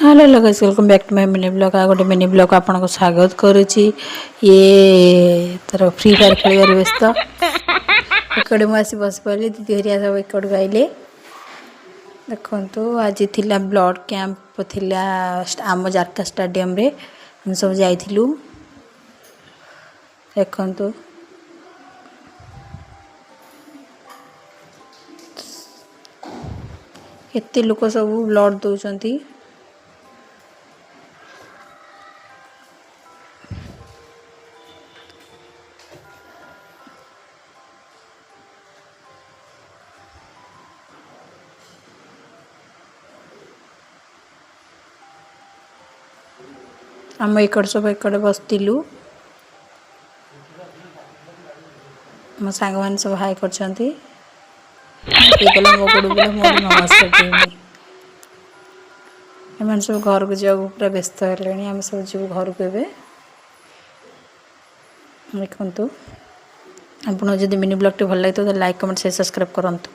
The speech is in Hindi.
Hello guys welcome back to my mini blog आ गोटे मिनी ब्लॉग आपन को स्वागत करुच्ची। ये तर फ्री फायर खेल व्यस्त एकड़े मुझे बस पड़े दीदी हरिया सब एकड़ आइले देखु आज थिला ब्लड कैंप थिला आम जारका स्टेडियम रे हम सब जाइथिलु देखु केते लोक सब ब्लड दउचंती। आम एकड़ सब एकड़े बसलु मो सांग मान सब हाई करछंती गला मो गोड़ बोले मोर नमस्कार टीम एमन सब घर को जाऊ पूरा व्यस्त हेलेनी आम सब जीव घर को एबे देखंतु आपन जदि मिनी ब्लॉग टे भल लागे तो लाइक कमेंट शेयर सब्सक्राइब करंतु।